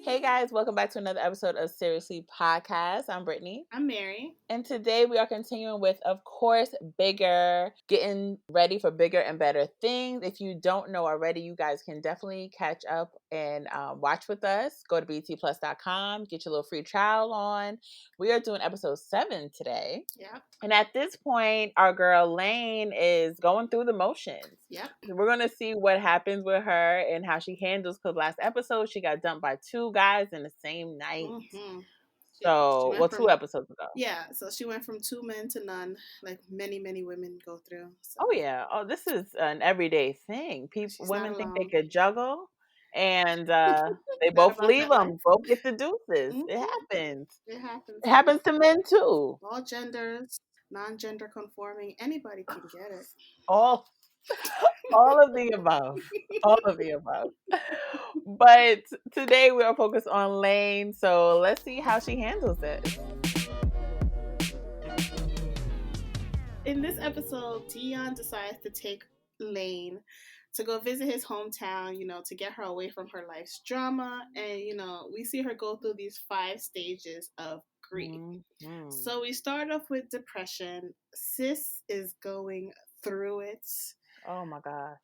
Hey guys, welcome back to another episode of Seriously Podcast. I'm Brittany. I'm Mary. And today we are continuing with, of course, bigger, getting ready for bigger and better things. If you don't know already, you guys can definitely catch up and watch with us. Go to btplus.com, get your little free trial on. We are doing episode 7 today. Yep. And at this point, our girl Layne is going through the motions. Yep. We're going to see what happens with her and how she handles, because last episode she got dumped by 2 guys in the same night. Mm-hmm. So, 2 episodes ago. Yeah, so she went from 2 men to none, like many, many women go through. So. Oh, yeah. Oh, this is an everyday thing. Women think they could juggle, and they both leave them. Life. Both get the deuces. Mm-hmm. It happens. It happens to men, too. All genders, non-gender conforming, anybody can get it. All of the above. All of the above. But today we are focused on Layne, so let's see how she handles it. In this episode, Deon decides to take Layne to go visit his hometown, to get her away from her life's drama. And, we see her go through these 5 stages of grief. Mm-hmm. So we start off with depression. Sis is going through it. Oh my gosh.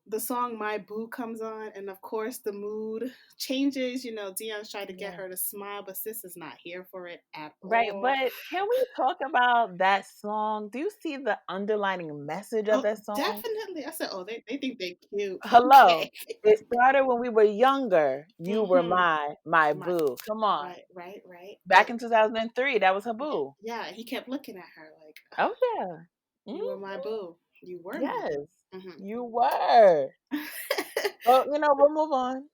The song My Boo comes on, and of course the mood changes. Deon's trying to get her to smile, but sis is not here for it at all. Right, but can we talk about that song? Do you see the underlining message of that song? Definitely. I said, they think they're cute. Hello. Okay. It started when we were younger. You were my boo. Come on. Right. Back in 2003, that was her boo. Yeah, he kept looking at her like, oh yeah. You were my boo. You were. Yes. You were. Well, we'll move on.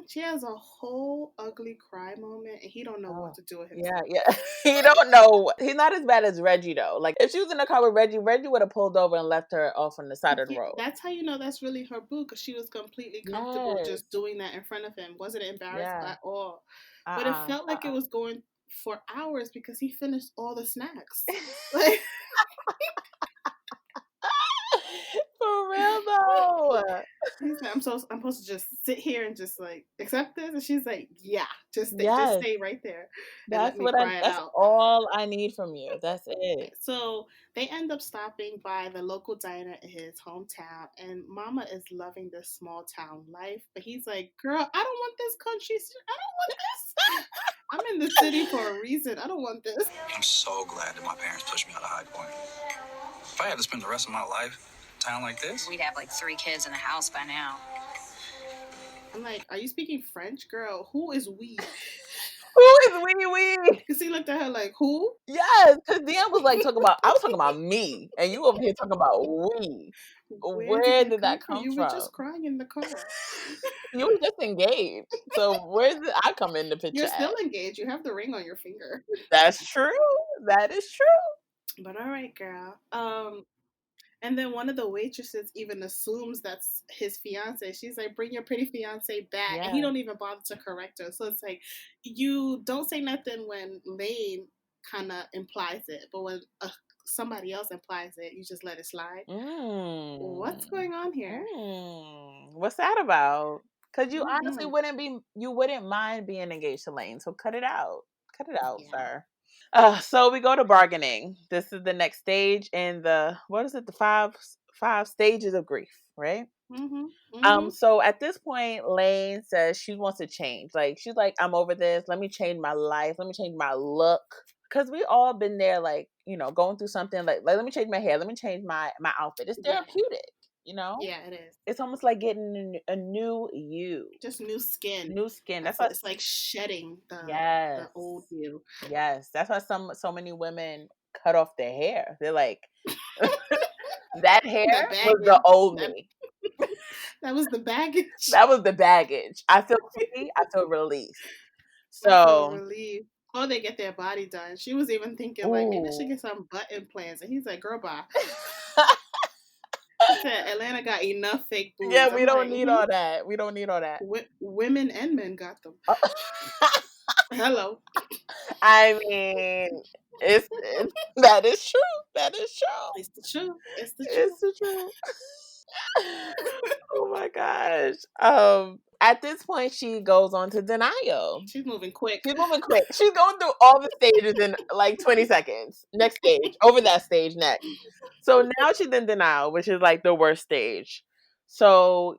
She has a whole ugly cry moment, and he don't know what to do with himself. Yeah. He don't know. He's not as bad as Reggie, though. Like, if she was in the car with Reggie would have pulled over and left her off on the side of the road. That's how you know that's really her boo, because she was completely comfortable just doing that in front of him. Wasn't embarrassed at all. But it felt like it was going for hours because he finished all the snacks. Like... For real though. He's like, I'm supposed to just sit here and just like accept this, and she's like, yeah, just stay right there. That's all I need from you. That's it. So they end up stopping by the local diner in his hometown, and Mama is loving this small town life, but he's like, girl, I don't want this country. I don't want this. I'm in the city for a reason. I don't want this. I'm so glad that my parents pushed me out of High Point. If I had to spend the rest of my life town like this, we'd have like 3 kids in the house by now. I'm like, are you speaking French, girl? Who is we? Who is we? Because he looked at her like, who? Yes, because Deon was like I was talking about me, and you over here talking about we. Where did that come from? You were just crying in the car. You were just engaged. So where did I come in the picture? You're still engaged. You have the ring on your finger. That's true. That is true. But all right, girl. And then one of the waitresses even assumes that's his fiance. She's like, bring your pretty fiance back. Yeah. And he don't even bother to correct her. So it's like, you don't say nothing when Layne kind of implies it. But when somebody else implies it, you just let it slide. What's going on here? What's that about? Because you honestly wouldn't mind being engaged to Layne. So cut it out. Cut it out, sir. So we go to bargaining. This is the next stage in the 5 stages of grief, right? So at this point, Layne says she wants to change. Like, she's like, I'm over this. Let me change my life. Let me change my look. Because we all been there, like, going through something like let me change my hair. Let me change my outfit. It's therapeutic. Yeah, it is. It's almost like getting a new you. Just new skin. New skin. That's why it's like shedding the old you. Yes. That's why so many women cut off their hair. They're like, that hair was the old me. That was the baggage. That was the baggage. I feel free. I feel released. So relieved. Oh, they get their body done. She was even thinking like, maybe I should get some butt implants. And he's like, girl, bye. Said Atlanta got enough fake boobs. Yeah, we don't need all that. We don't need all that. Women and men got them. Hello. I mean, that is true. That is true. It's the truth. It's the truth. Oh my gosh. At this point, she goes on to denial. She's moving quick. She's moving quick. She's going through all the stages in like 20 seconds. Next stage, over that stage next. So now she's in denial, which is like the worst stage. So,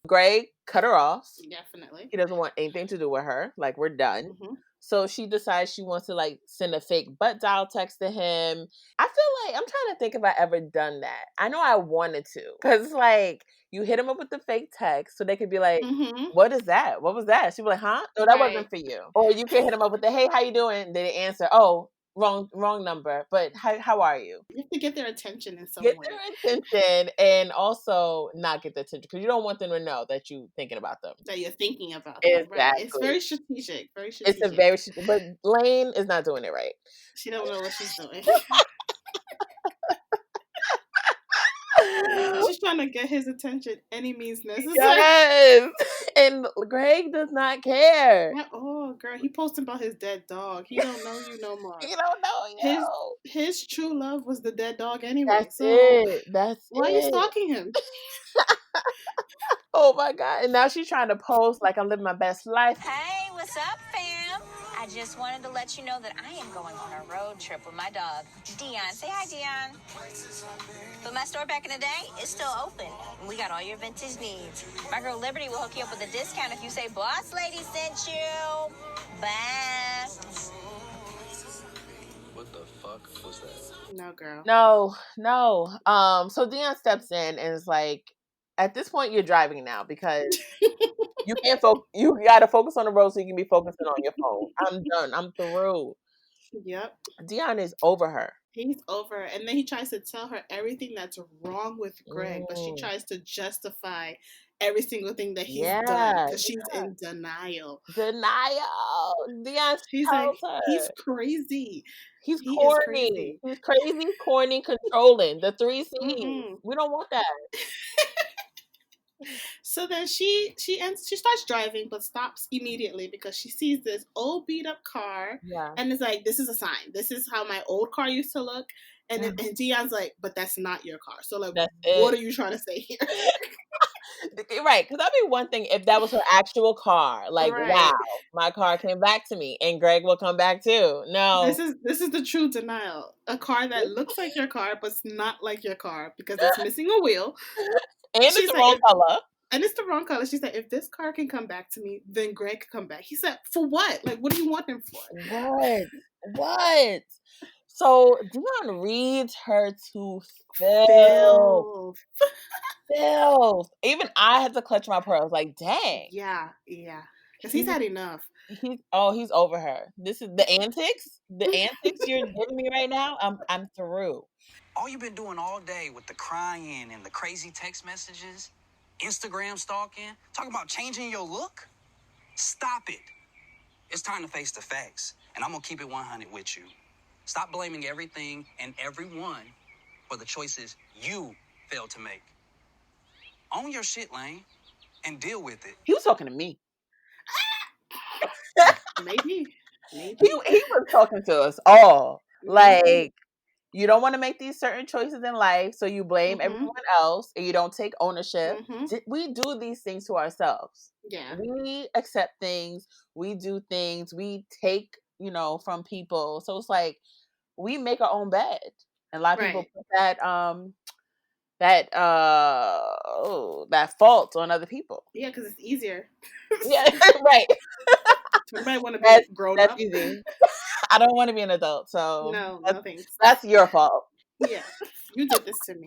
Greg cut her off. Definitely. He doesn't want anything to do with her. Like, we're done. Mm-hmm. So she decides she wants to like send a fake butt dial text to him. I feel like I'm trying to think if I ever done that. I know I wanted to. Because like you hit him up with the fake text so they could be like, what is that? What was that? She'd be like, huh? No, that wasn't for you. Or you could hit him up with the, hey, how you doing? They answer, oh, wrong number. But how are you? You have to get their attention in some way. Get their attention and also not get their attention because you don't want them to know that you're thinking about them. That you're thinking about them. Exactly. Right. It's very strategic. Very strategic. But Layne is not doing it right. She don't know what she's doing. She's trying to get his attention any means necessary. Yes. And Greg does not care. Oh, girl, he posted about his dead dog. He don't know you no more. He don't know you. His true love was the dead dog anyway. That's it. Why are you stalking him? Oh my God. And now she's trying to post like I'm living my best life. Hey, what's up, fam? I just wanted to let you know that I am going on a road trip with my dog, Deon. Say hi, Deon. But my store back in the day is still open. And we got all your vintage needs. My girl Liberty will hook you up with a discount if you say Boss Lady sent you. Bye. What the fuck was that? No, girl. No. So Deon steps in and is like, at this point, you're driving now because you can't you gotta focus on the road so you can be focusing on your phone. I'm done. I'm through. Yep. Deon is over her. He's over her. And then he tries to tell her everything that's wrong with Greg, but she tries to justify every single thing that he's done because she's in denial. Deon she's tells like, her. He's crazy. He's corny. He's crazy, corny, controlling. The 3 C's. Mm-hmm. We don't want that. So then she starts driving but stops immediately because she sees this old beat up car and it's like, this is a sign. This is how my old car used to look. And then and Deon's like, but that's not your car. So like, what are you trying to say here? Right, because that'd be one thing if that was her actual car. Like, wow, my car came back to me, and Greg will come back too. No, this is the true denial. A car that looks like your car, but's not like your car because it's missing a wheel. And it's the wrong color. And it's the wrong color. She said, if this car can come back to me, then Greg can come back. He said, for what? Like, what do you want him for? What? So Deon reads her to filth. Even I had to clutch my pearls. Like, dang. Yeah. Because he's had enough. He's over her. This is the antics. The antics you're giving me right now. I'm through. All you've been doing all day with the crying and the crazy text messages, Instagram stalking, talking about changing your look? Stop it. It's time to face the facts. And I'm going to keep it 100 with you. Stop blaming everything and everyone for the choices you failed to make. Own your shit, Layne, and deal with it. He was talking to me. Maybe. He was talking to us all. Like, you don't want to make these certain choices in life, so you blame everyone else, and you don't take ownership. We do these things to ourselves. Yeah. We accept things. We do things. We take, from people. So it's like, we make our own bed. And a lot of people put that fault on other people. Yeah, because it's easier. Yeah, right. Everybody want to be grown up. That's easy. I don't want to be an adult, so no thanks. That's your fault. Yeah, you did this to me.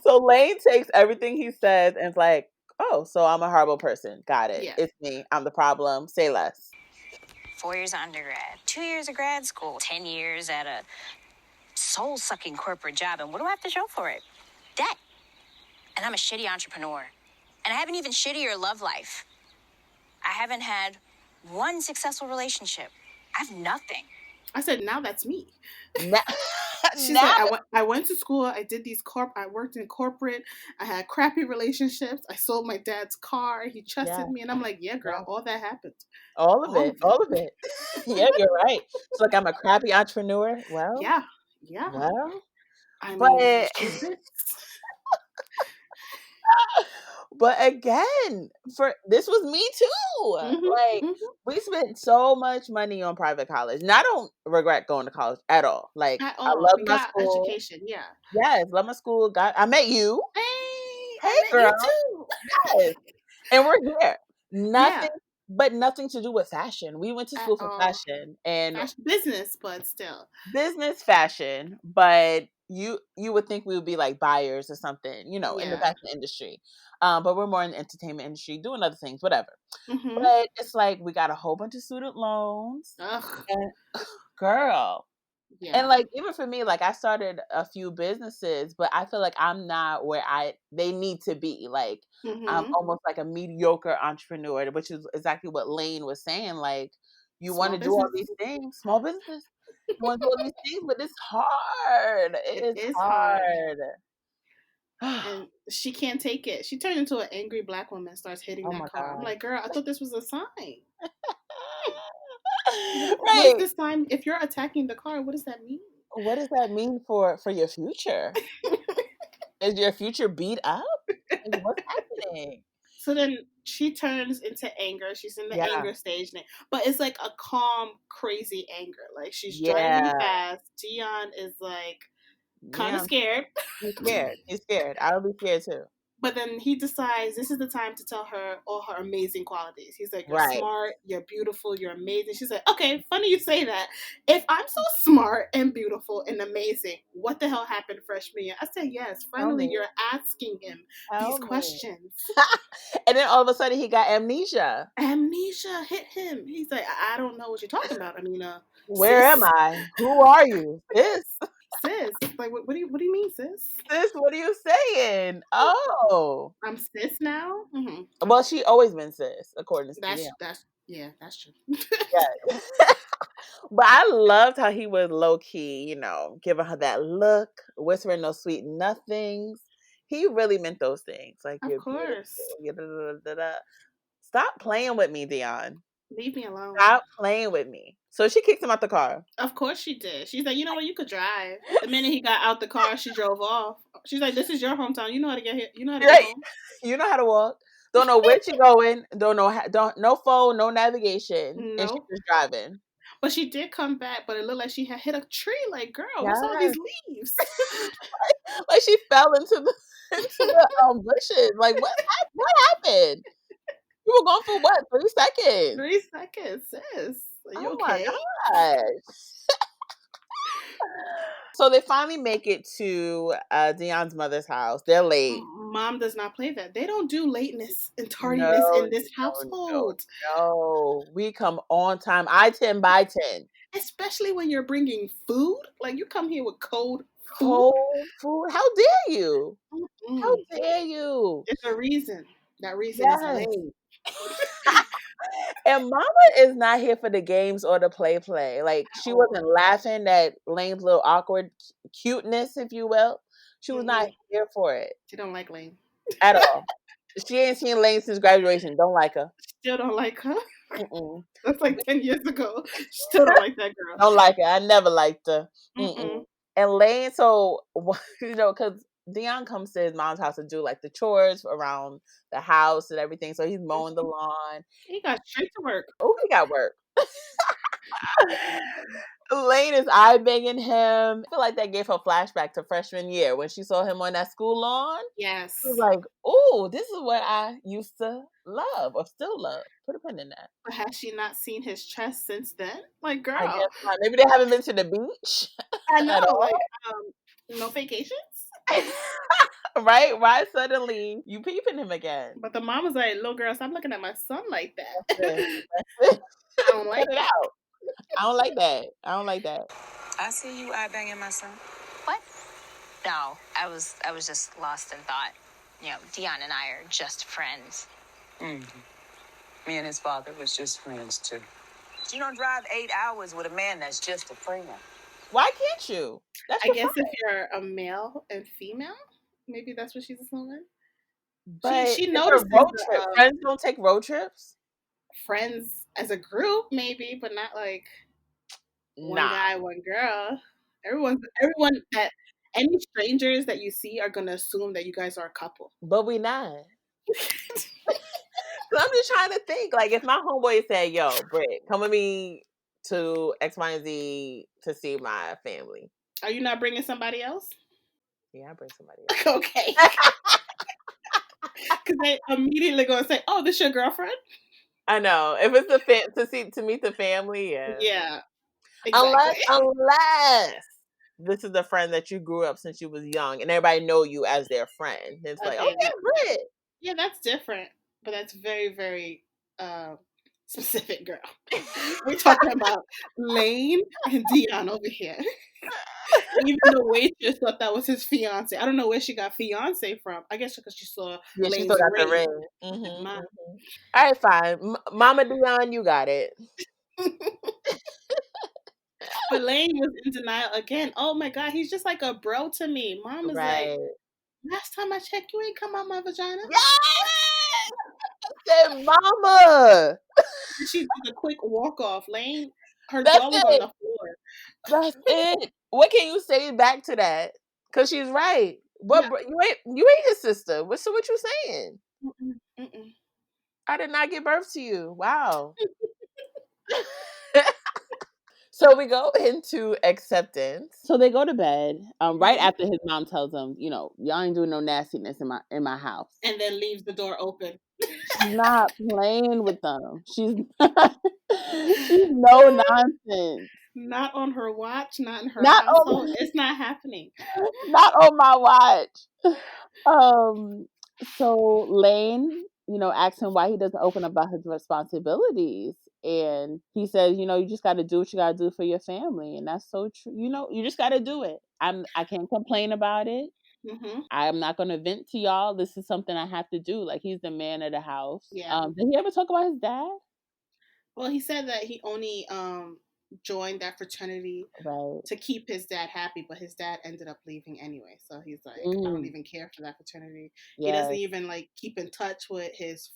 So Layne takes everything he says and is like, oh, so I'm a horrible person. Got it. Yeah. It's me. I'm the problem. Say less. 4 years of undergrad, 2 years of grad school, 10 years at a soul-sucking corporate job, and what do I have to show for it? Debt. And I'm a shitty entrepreneur. And I have an even shittier love life. I haven't had one successful relationship. I have nothing. I said, now that's me. She now? said, I went to school. I did I worked in corporate. I had crappy relationships. I sold my dad's car. He trusted me. And I'm like, yeah, girl, all that happened. All of it. Yeah, you're right. It's like, I'm a crappy entrepreneur. Well, yeah. Well, I But mean, Massachusetts. but again, for this was me too. Like, we spent so much money on private college. And I don't regret going to college at all. Like, At I all. love We my got school. education. Yeah. Yes, love my school. I met you. Hey, Hey I met girl. you too. Yes. And we're here. Yeah. Nothing but nothing to do with fashion. We went to At school for all. fashion and Fashion business, but still. business fashion, but you would think we would be like buyers or something, in the Yeah. fashion industry. But we're more in the entertainment industry, doing other things, whatever. Mm-hmm. But it's like we got a whole bunch of student loans, Ugh. and girl, Yeah. and like even for me, like I started a few businesses, but I feel like I'm not where they need to be. Like I'm Mm-hmm. almost like a mediocre entrepreneur, which is exactly what Layne was saying. Like you want Small to do all business. these things, small business. You want to do all these things, but it's hard. It It is is hard. hard. And she can't take it. She turned into an angry black woman, starts hitting Oh that my car. I'm god. like, girl, I thought this was a sign. What is Right. this time? If you're attacking the car, what does that mean? What does that mean for your future? Is your future beat up? Like, what's happening? So then she turns into anger. She's in the Yeah. anger stage now. But it's like a calm, crazy anger. Like she's driving Yeah. fast. Deon is like kind of Yeah. scared. He's scared. He's scared. I would be scared too. But then he decides this is the time to tell her all her amazing qualities. He's like, you're Right. smart, you're beautiful, you're amazing. She's like, okay, funny you say that. If I'm so smart and beautiful and amazing, what the hell happened freshman year? I said, yes, Tell finally me. you're asking him these Tell me. questions. And then all of a sudden he got amnesia. Amnesia hit him. He's like, I don't know what you're talking about. I mean, Where am sis, I? Who are you? sis. Like, what do you mean, sis? Sis, what are you saying? Oh. I'm sis now. Mm-hmm. Well, she always been sis, according to Deon. That's true. Yeah. But I loved how he was low key, giving her that look, whispering those sweet nothings. He really meant those things. Like, Of you're course. beautiful. Stop playing with me, Deon. Leave me alone. Stop playing with me. So she kicked him out the car. Of course she did. She's like, you know what? You could drive. The minute he got out the car, she drove off. She's like, this is your hometown. You know how to get here. You know how to get home. You know how to walk. Don't know where she going. Don't know. Don't no phone, no navigation, and she's Nope. just driving. But she did come back, but it looked like she had hit a tree. Like, girl, Yes. what's all these leaves? Like she fell into the bushes. Like what happened? You were gone for what? 3 seconds. 3 seconds, sis. Are you Oh okay? my gosh. So they finally make it to Deon's mother's house. They're late. Mom does not play that. They don't do lateness and tardiness No, in this household. no. We come on time. I 10 by 10. Especially when you're bringing food. Like, you come here with cold food. Cold food. How dare you? How dare you? It's a reason. That reason is late. And mama is not here for the games or the play. Like she wasn't laughing at Layne's little awkward cuteness, if you will. She was not here for it. She don't like Layne. At all. She ain't seen Layne since graduation. Don't like her. Still don't like her. Mm-mm. That's like 10 years ago. Still don't like that girl. Don't like her. I never liked her. Mm-mm. And Layne, so because Deon comes to his mom's house to do like the chores around the house and everything. So he's mowing the lawn. He got straight to work. Oh, he got work. Layne is eye banging him. I feel like that gave her flashback to freshman year when she saw him on that school lawn. Yes. She was like, "Oh, this is what I used to love or still love." Put a pin in that. But has she not seen his chest since then? Like, girl. I guess not. Maybe they haven't been to the beach. I know. Like, no vacations. Right? Why suddenly you peeping him again? But the mom was like, "Little girl, stop looking at my son like that." That's it. I don't like it out. I don't like that. I don't like that. I see you eye banging my son. What? No, I was just lost in thought. Deon and I are just friends. Mm-hmm. Me and his father was just friends, too. You don't drive 8 hours with a man that's just a friend. Why can't you? I guess if you're a male and female, maybe that's what she's assuming. But she noticed road trip. Friends don't take road trips. Friends as a group, maybe, but not like one guy, one girl. Everyone that any strangers that you see are gonna assume that you guys are a couple. But we not. So I'm just trying to think. Like, if my homeboy said, "Yo, Britt, come with me to X, Y, and Z to see my family," Are you not bringing somebody else? yeah, I bring somebody else. Okay. Because they immediately gonna say, "Oh, this your girlfriend?" I know. If it's to meet the family, yeah. Yeah, exactly. Unless this is the friend that you grew up since you was young, and everybody know you as their friend. It's like, Okay, okay, Britt. yeah, that's different, but that's very, very specific, girl. We're talking about Layne and Deon over here. Even the waitress thought that was his fiance. I don't know where she got fiance from. I guess because she saw Yeah, she still Layne's got the ring. ring. Like, mine. All right, fine. Mama Deon, you got it. But Layne was in denial again. Oh my god, he's just like a bro to me. Mom is like, Right. last time I checked, you ain't come out my vagina. Yes! I said, Mama. And she did a quick walk off. Layne, her That's jaw was on it. the floor. That's it. What can you say back to that? Because she's right. What Yeah. you ain't his sister. What you saying? Mm-mm, mm-mm. I did not give birth to you. Wow. So we go into acceptance. So they go to bed. Right after his mom tells them, y'all ain't doing no nastiness in my house. And then leaves the door open. She's not playing with them. She's no nonsense. Not on her watch, not in her Not household. on It's not happening. not on my watch. So Layne, asks him why he doesn't open up about his responsibilities. And he says, you just got to do what you got to do for your family. And that's so true. You just got to do it. I can't complain about it. Mm-hmm. I'm not going to vent to y'all. This is something I have to do. Like, he's the man of the house. Yeah. Did he ever talk about his dad? Well, he said that he only joined that fraternity to keep his dad happy, but his dad ended up leaving anyway. So he's like, I don't even care for that fraternity. He doesn't even like keep in touch with his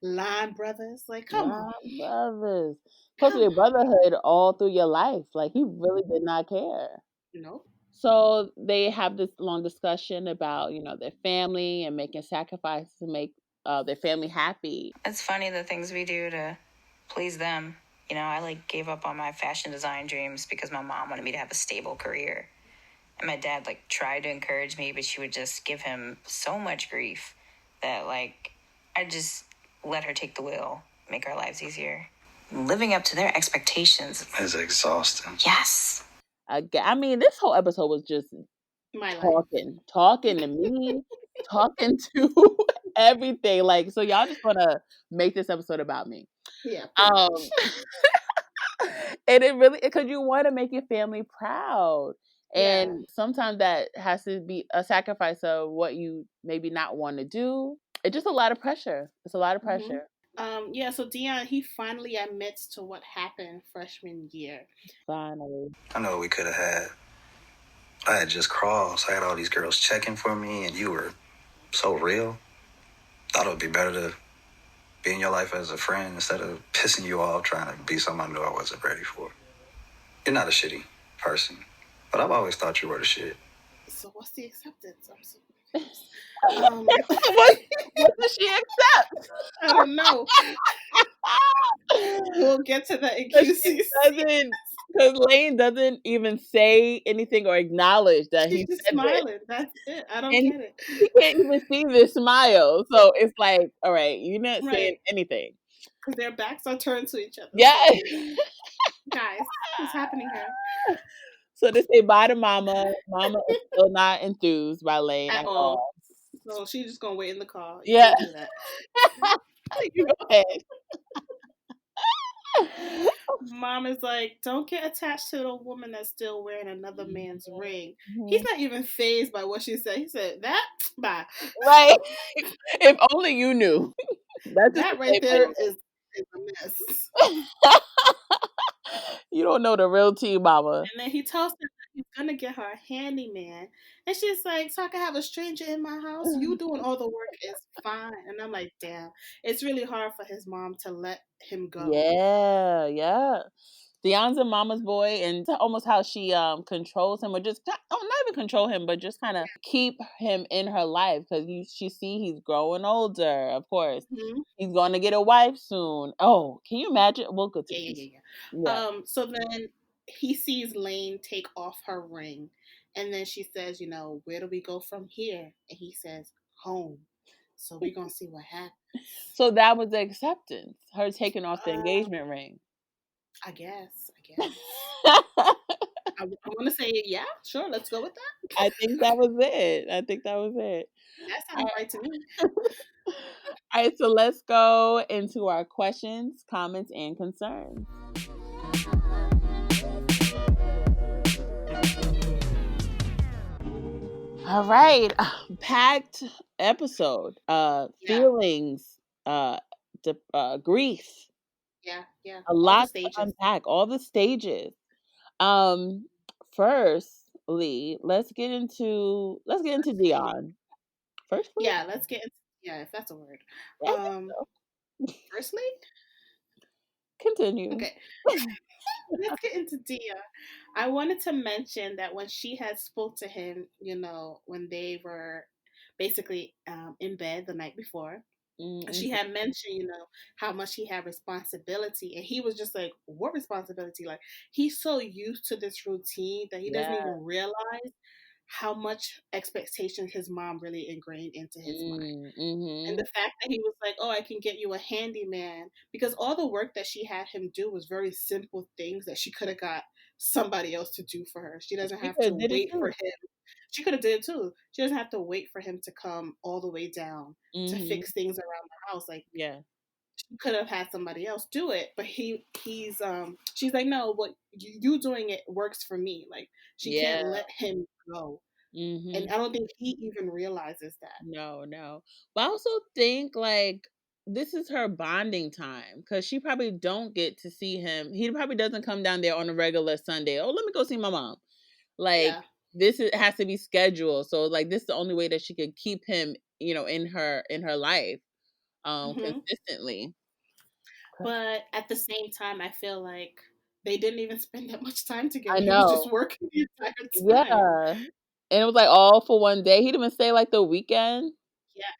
line brothers. Like, come on. Brothers. Supposed to be a brotherhood all through your life. Like, he really did not care. Nope. So they have this long discussion about, their family and making sacrifices to make their family happy. It's funny the things we do to please them. I gave up on my fashion design dreams because my mom wanted me to have a stable career. And my dad tried to encourage me, but she would just give him so much grief that I just let her take the wheel, make our lives easier. Living up to their expectations is exhausting. Yes. I mean, this whole episode was just my talking to me, talking to everything. Like, so y'all just wanna make this episode about me. Yeah. And it really, because you want to make your family proud. And sometimes that has to be a sacrifice of what you maybe not want to do. It's just a lot of pressure. It's a lot of pressure. So Deon, he finally admits to what happened freshman year. Finally. I know what we could have had. I had just crossed. I had all these girls checking for me, and you were so real. Thought it would be better to be in your life as a friend instead of pissing you off trying to be someone I knew I wasn't ready for. You're not a shitty person, but I've always thought you were the shit. So what's the acceptance? I'm so what does she accept? I don't know. We'll get to that in QC. Because Layne doesn't even say anything or acknowledge that She's just smiling. That's it. I don't get it. He can't even see this smile. So it's like, all right, you're not saying anything. Because their backs are turned to each other. Yeah. Guys, what's happening here? So they say bye to Mama. Mama is still not enthused by Layne at all. So she's just going to wait in the car. You can't do that. You go ahead. Mom is like, don't get attached to the woman that's still wearing another man's ring. He's not even fazed by what she said. He said, that? Bye. Right. If only you knew. That right there is a mess. You don't know the real tea, Mama. And then he tells her that he's going to get her a handyman. And she's like, so I can have a stranger in my house? You doing all the work is fine. And I'm like, damn. It's really hard for his mom to let him go. Yeah. Deon's a mama's boy, and almost how she controls him, or just not even control him, but just kind of keep him in her life because she see he's growing older. Of course, he's going to get a wife soon. Oh, can you imagine? We'll go to yeah. So then he sees Layne take off her ring, and then she says, where do we go from here? And he says, home. So we're gonna see what happens. So that was the acceptance. Her taking off the engagement ring. I guess. I want to say, yeah, sure, let's go with that. I think that was it. That sounds right to me. All right, so let's go into our questions, comments, and concerns. All right, packed episode. Feelings, grief. Yeah. A lot to unpack. All the stages. Firstly, let's get into Deon. Firstly, yeah, let's get into, if that's a word. Yeah, I think so. Firstly, Continue. okay. Let's get into Dia. I wanted to mention that when she had spoke to him, when they were basically in bed the night before, she had mentioned, how much he had responsibility, and he was just like, "What responsibility?" Like, he's so used to this routine that he doesn't even realize how much expectation his mom really ingrained into his mind. And the fact that he was like, "Oh, I can get you a handyman," because all the work that she had him do was very simple things that she could have got somebody else to do for her. She doesn't have to wait for him. She could have did it too. She doesn't have to wait for him to come all the way down to fix things around the house. Like, she could have had somebody else do it, but she's like, "No, what you doing it works for me." Like, she can't let him go. And I don't think he even realizes that. No. But I also think like this is her bonding time because she probably don't get to see him. He probably doesn't come down there on a regular Sunday. Oh, let me go see my mom. Like has to be scheduled. So like this is the only way that she could keep him, in her life, consistently. But at the same time, I feel like they didn't even spend that much time together. I He was just know. working the entire time. Yeah. And it was like all for one day. He didn't even stay like the weekend. Yeah,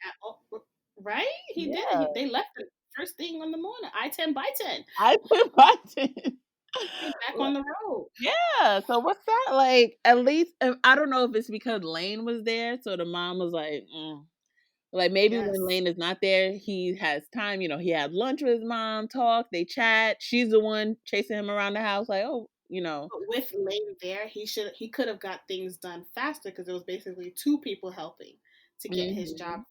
right? He didn't. They left the first thing on the morning. I-10 by 10. I-10 by 10. Came back on the road. Yeah. So what's that like? At least I don't know if it's because Layne was there, so the mom was like, like maybe when Layne is not there, he has time. He had lunch with his mom, talk, they chat. She's the one chasing him around the house, like, oh, But with Layne there, he could have got things done faster because it was basically two people helping to get his job.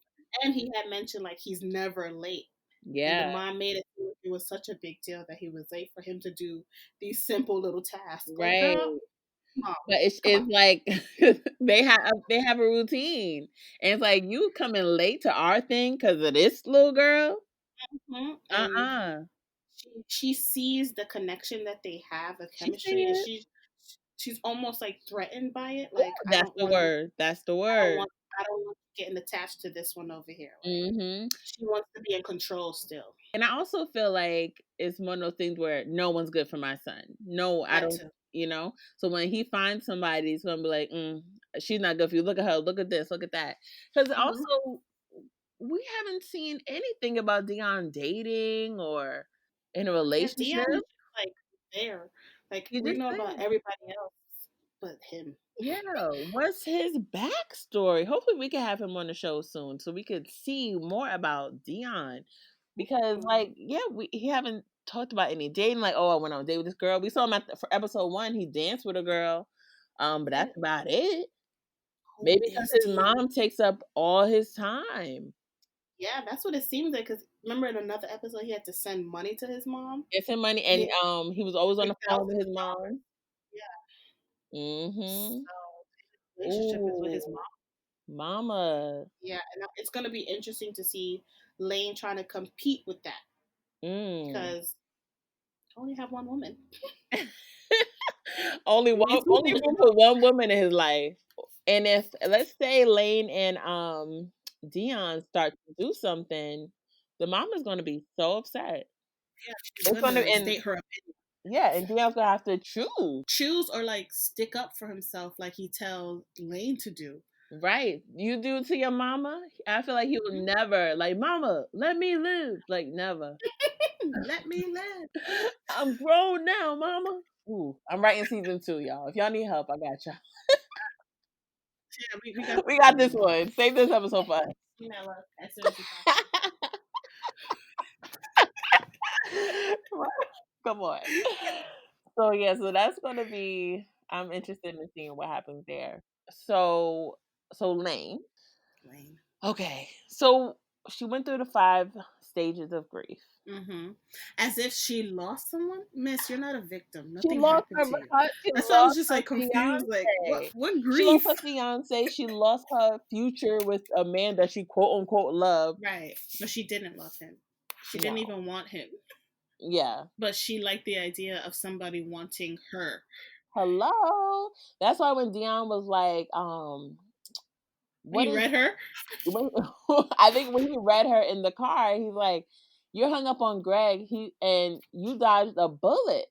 And he had mentioned like he's never late. Yeah. And the mom made it was such a big deal that he was late for him to do these simple little tasks. Like, Right. girl, Mom, but it's like they have a routine, and it's like you coming late to our thing because of this little girl. She sees the connection that they have, the chemistry, and she's almost like threatened by it. Like, that's the word. That's the word. I don't want getting attached to this one over here. Like, she wants to be in control still. And I also feel like it's one of those things where no one's good for my son. No, I don't. So when he finds somebody, he's gonna be like, she's not good for you. Look at her. Look at this. Look at that. Because also, we haven't seen anything about Deon dating or in a relationship. Deon is like there. Like, we know about everybody else but him. Yeah, what's his backstory? Hopefully, we can have him on the show soon so we could see more about Deon. Because, like, he haven't talked about any dating. Like, oh, I went on a date with this girl. We saw him for episode 1. He danced with a girl, but that's about it. Maybe because his mom takes up all his time. Yeah, that's what it seems like. Because remember, in another episode, he had to send money to his mom. Send money, and he was always on the phone with his mom. Yeah. So his relationship is with his mom. Mama. Yeah, and it's gonna be interesting to see Layne trying to compete with that because I only have one woman. only room for one woman in his life. And if let's say Layne and Deon start to do something, the mama's gonna be so upset. Yeah, she's gonna state her opinion. Yeah, and Deon's gonna have to choose. Or like stick up for himself like he tells Layne to do. Right. You do it to your mama? I feel like he will never, like, mama, let me live. Like, never. Let me live. I'm grown now, mama. Ooh, I'm writing season 2, y'all. If y'all need help, I got y'all. Yeah, We got this one. Save this episode for us. As soon as we Come on. So yeah, so that's gonna be. I'm interested in seeing what happens there. So Layne. Okay, so she went through the 5 stages of grief. Mm-hmm. As if she lost someone. Miss, you're not a victim. She Nothing lost happened her. to you. She That's why I was lost just her like confused. Like, fiance. what She lost grief? her fiance. She lost her future with a man that she quote unquote loved. Right, but she didn't love him. She didn't even want him. Yeah. But she liked the idea of somebody wanting her. Hello. That's why when Deon was like, what he is read her? I think when he read her in the car, he's like, you're hung up on Greg, and you dodged a bullet.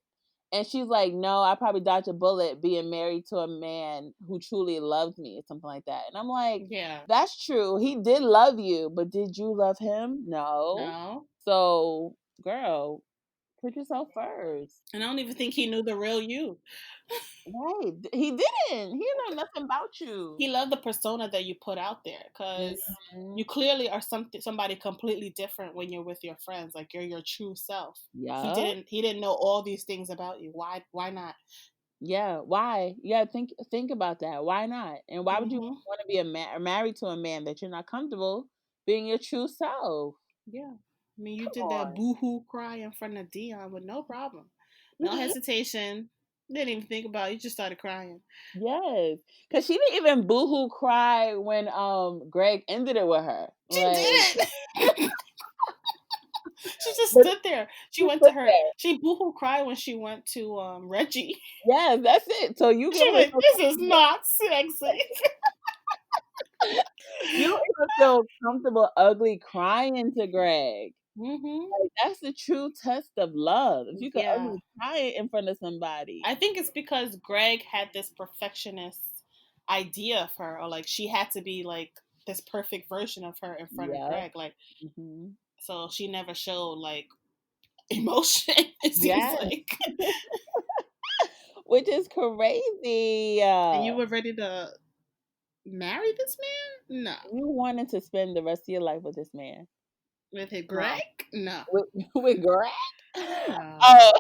And she's like, no, I probably dodged a bullet being married to a man who truly loved me, or something like that. And I'm like, yeah, that's true. He did love you, but did you love him? No. No. So, girl, put yourself first. And I don't even think he knew the real you. Right. He didn't. He didn't know nothing about you. He loved the persona that you put out there because you clearly are somebody completely different when you're with your friends. Like you're your true self. Yeah. He didn't know all these things about you. Why not? Yeah, why? Yeah, think about that. Why not? And why would you want to be married to a man that you're not comfortable being your true self? Yeah. I mean, you Come did that on. boo-hoo cry in front of Deon with no problem. No hesitation. Didn't even think about it. You just started crying. Yes, because she didn't even boohoo cry when Greg ended it with her. She Like, didn't. She just but stood there. She she went to stood her. there. She boohoo cried when she went to Reggie. Yes, that's it. So you She give was her like, "This is not sexy." you don't even feel comfortable ugly crying to Greg. Mm-hmm. Like, that's the true test of love. If you could Yeah. ugly cry in front of somebody. I think it's because Greg had this perfectionist idea of her, or like she had to be like this perfect version of her in front of Greg. Like, so she never showed like emotion. It seems like. Which is crazy. And you were ready to marry this man? No. You wanted to spend the rest of your life with this man. With his Greg? No. With Greg? No. Oh.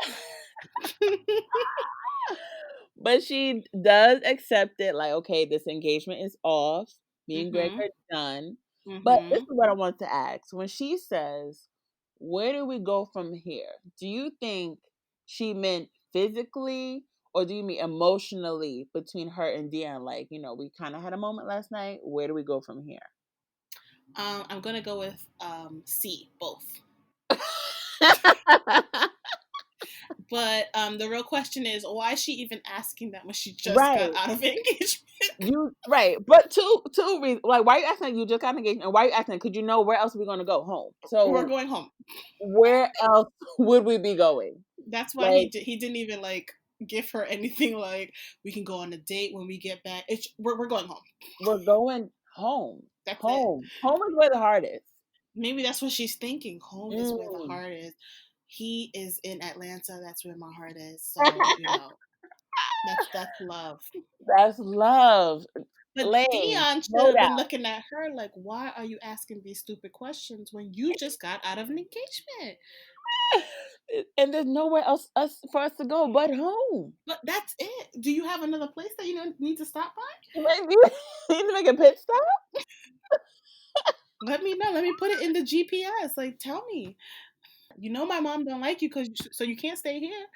But she does accept it, like, okay, this engagement is off. Me and Greg are done. But this is what I want to ask. When she says, where do we go from here? Do you think she meant physically, or do you mean emotionally between her and Deon? Like, we kind of had a moment last night. Where do we go from here? I'm gonna go with C, both. But the real question is, why is she even asking that when she just got out of engagement? But two reasons. Like, why are you asking? You just got engaged, and why are you asking? Because you know where else are we going to go? Home. So we're going home. Where else would we be going? That's why he didn't even like give her anything like we can go on a date when we get back. We're going home. We're going home. That's home. It. Home is where the heart is. Maybe that's what she's thinking. Home is where the heart is. He is in Atlanta. That's where my heart is. So that's love. That's love. But Layne, Deon should have been looking at her like, why are you asking these stupid questions when you just got out of an engagement? And there's nowhere else for us to go but home. But that's it. Do you have another place that you need to stop by? You need to make a pit stop? Let me know. Let me put it in the GPS. Like, tell me. You know my mom don't like you so you can't stay here.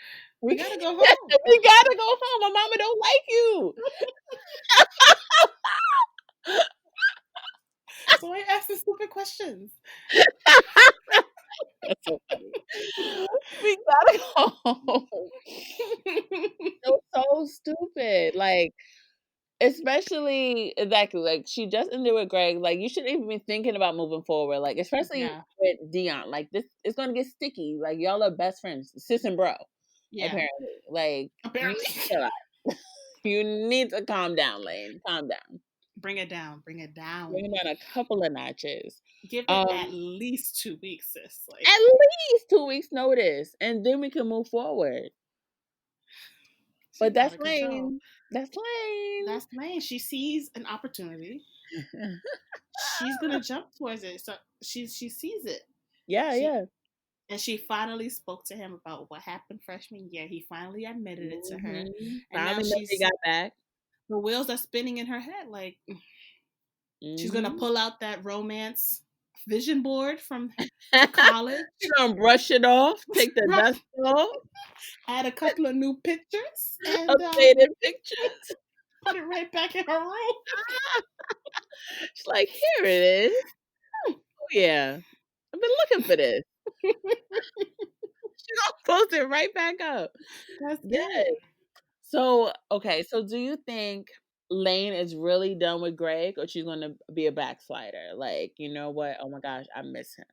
We gotta go home. We gotta go home. My mama don't like you. So why are you asking stupid questions? That's so funny. We gotta go home. It was so stupid. Like, especially exactly like she just ended with Greg. Like, you shouldn't even be thinking about moving forward. Like, especially with Deon. Like, this is gonna get sticky. Like, y'all are best friends, sis and bro. Yeah. Apparently, like you Apparently. chill out. You need to calm down, Layne. Calm down. Bring it down. Bring it down. Bring it down a couple of notches. Give it Um, at least 2 weeks, sis. Like, at least 2 weeks notice, and then we can move forward. But she's out that's of control. Layne. That's Layne. That's Layne. She sees an opportunity. She's gonna jump towards it. So she sees it. Yeah, She yeah. and she finally spoke to him about what happened freshman year. He finally admitted it to her, and now Finally, Murphy got back. the wheels are spinning in her head. Like she's gonna pull out that romance vision board from college. She's gonna brush it off, take the dust off, add a couple of new pictures, and updated pictures. put it right back in her room. She's like, here it is. Oh yeah, I've been looking for this. She's gonna post it right back up. That's Yes. it. So okay, so do you think Layne is really done with Greg, or she's gonna be a backslider? Like, you know what? Oh my gosh, I miss him.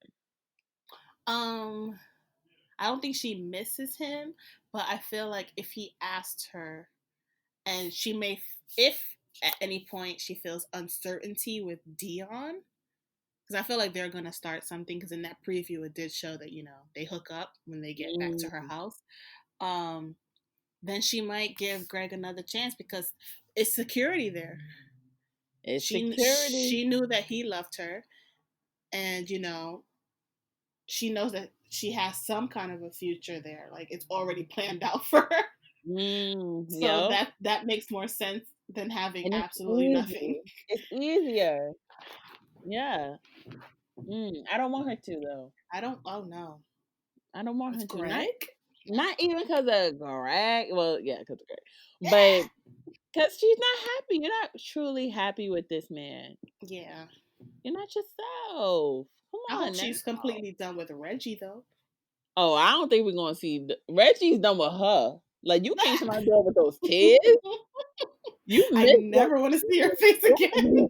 I don't think she misses him, but I feel like if he asked her, and she may, if at any point she feels uncertainty with Deon, because I feel like they're gonna start something. Because in that preview, it did show that they hook up when they get back to her house. Then she might give Greg another chance because it's security there. It's security. She knew that he loved her, and she knows that she has some kind of a future there. Like it's already planned out for her. So that makes more sense than having absolutely nothing. It's easier. Yeah. I don't want her to though. Oh no. I don't want her to. Greg? Not even because of Greg. Well, yeah, because of Greg. But because she's not happy. You're not truly happy with this man. Yeah. You're not yourself. Come on. I hope she's completely done with Reggie though. Oh, I don't think we're gonna see Reggie's done with her. Like you came to my door with those tears. I never want to see her face again.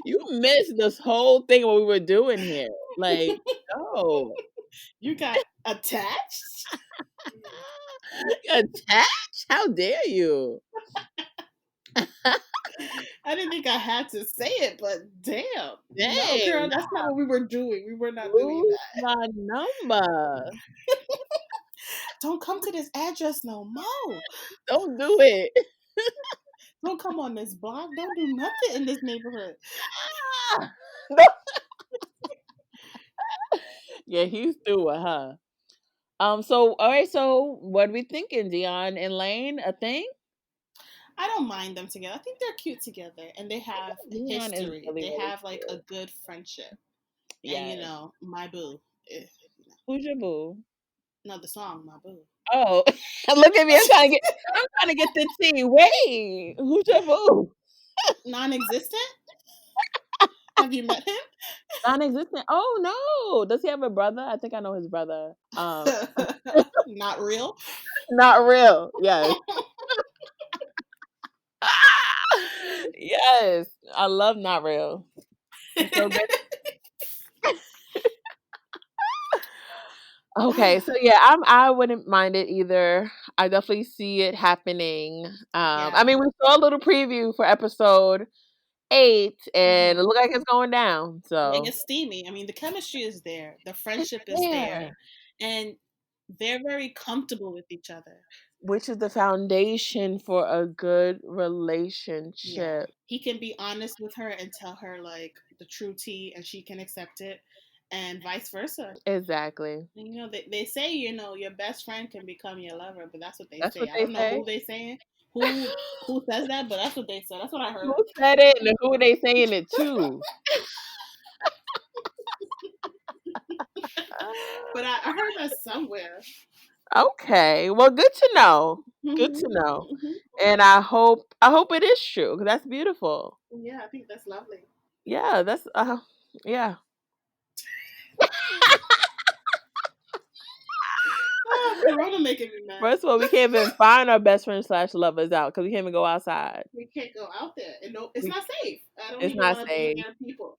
You missed this whole thing what we were doing here. Like, no. You got attached? Attached? How dare you? I didn't think I had to say it, but damn. No, girl, that's not what we were doing. We were not doing that. My number. Don't come to this address no more. Don't do it. Don't come on this block. Don't do nothing in this neighborhood. Yeah, he's through with her. So all right, so what are we thinking? Deon and Layne, a thing? I don't mind them together. I think they're cute together, and they have history. Really, they have like a good friendship. Yeah. And my boo. Who's your boo? No, the song, my boo. Oh, look at me! I'm trying to get the tea. Wait, who's your boo? Non-existent. Have you met him? Non-existent. Oh no! Does he have a brother? I think I know his brother. Not real. Not real. Yes. Yes, I love Not Real. So good. Okay, so yeah, I wouldn't mind it either. I definitely see it happening. I mean, we saw a little preview for episode 8, and it looked like it's going down. So it's steamy. I mean, the chemistry is there, the friendship is there, and they're very comfortable with each other, which is the foundation for a good relationship. Yeah. He can be honest with her and tell her like the true tea, and she can accept it, and vice versa. Exactly. And, they say your best friend can become your lover, but that's what they say. I don't know who they saying. Who says that? But that's what they said. That's what I heard. Who said it and who are they saying it to? But I heard that somewhere. Okay, well, good to know. Good to know. And I hope it is true because that's beautiful. Yeah, I think that's lovely. Yeah, that's yeah. Corona making me mad. First of all, we can't even find our best friend / lovers out because we can't even go outside. We can't go out there, and it's not safe. I don't it's even not want safe. to be near people.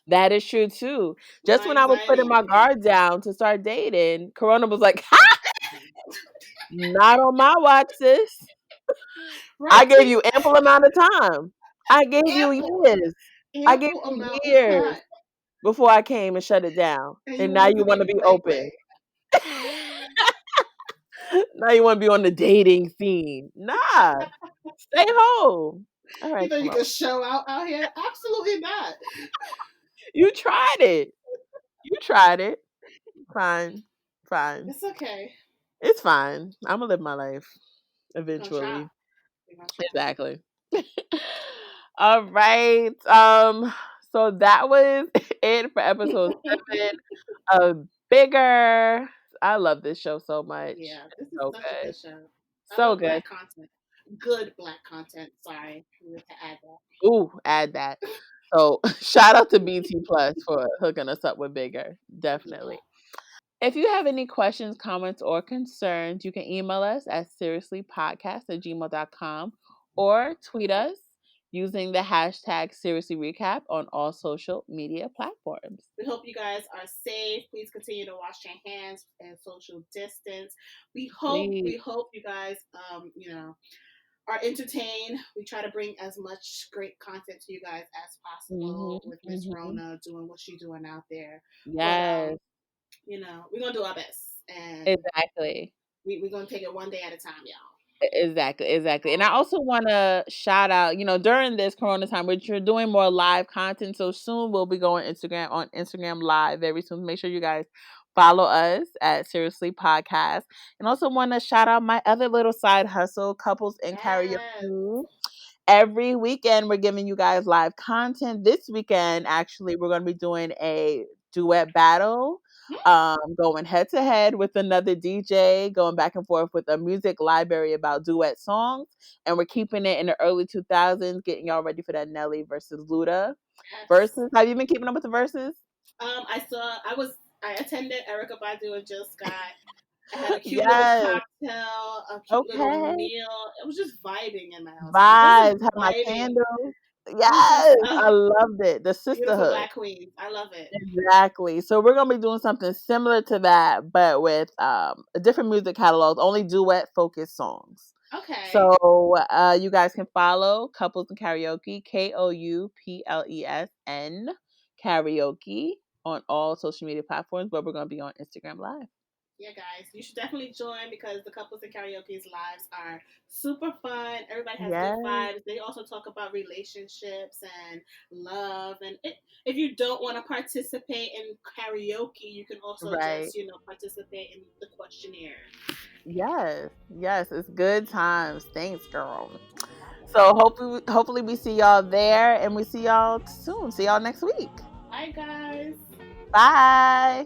That is true too. Just when I was putting my guard down to start dating, Corona was like, "Ha!" Not on my watch, sis. I Right? gave you ample amount of time. I gave you Ample, years. I gave ample you amount of years time. before I came and shut it down. And you And now wanted you to be want to the be open. playboy. Now you want to be on the dating scene. Nah, stay home. All You right, think you Flo. can show out here? Absolutely not. You tried it. You tried it. Fine. Fine. It's okay. It's fine. I'm gonna live my life We're gonna try. eventually. We're gonna try. Exactly. All right. So that was it for episode 7 of Bigger. I love this show so much. Yeah, It's this is so such a good. good show. I So love good. black content. Good black content. Sorry, we had to add Ooh, add that. So shout out to BT Plus for hooking us up with Bigger. that. Yeah. Definitely. If you have any questions, comments, or concerns, you can email us at seriouslypodcast@gmail.com or tweet us using the hashtag seriouslyrecap on all social media platforms. We hope you guys are safe. Please continue to wash your hands and social distance. Please. We hope you guys, are entertained. We try to bring as much great content to you guys as Hmm. possible with Miss Hmm. Rona doing what she's doing out there. But Yes, we're gonna do our best, and exactly. we're gonna take it one day at a time, y'all. Exactly, exactly. And I also want to shout out, during this Corona time, which we're doing more live content. So soon we'll be going on Instagram Live very soon. Make sure you guys follow us at Seriously Podcast. And also want to shout out my other little side hustle, Couples in Yes. Karaoke. Every weekend we're giving you guys live content. This weekend, actually, we're going to be doing a duet battle, going head to head with another DJ, going back and forth with a music library about duet songs, and we're keeping it in the early 2000s, getting y'all ready for that Nelly versus Luda Yes. versus. Have you been keeping up with the verses? I attended Erica Badu and Jill Scott. I had a cute little Yes. cocktail, a cute little Okay. meal. It was just vibing in my house. Vibes. Just Have my vibing. candle. It was just Yes, I loved it. The beautiful sisterhood. black queens. I love it. Exactly. So we're gonna be doing something similar to that, but with a different music catalogs, only duet focused songs. Okay. So you guys can follow Couples in Karaoke, KOUPLESN Karaoke on all social media platforms, but we're gonna be on Instagram Live. Yeah, guys, you should definitely join because the Couples in Karaoke's lives are super fun. Everybody has good Yes, vibes. They also talk about relationships and love. And if you don't want to participate in karaoke, you can also right. just, participate in the questionnaire. Yes, yes, it's good times. Thanks, girl. I So love it. hopefully we see y'all there, and we see y'all soon. See y'all next week. Bye, guys. Bye.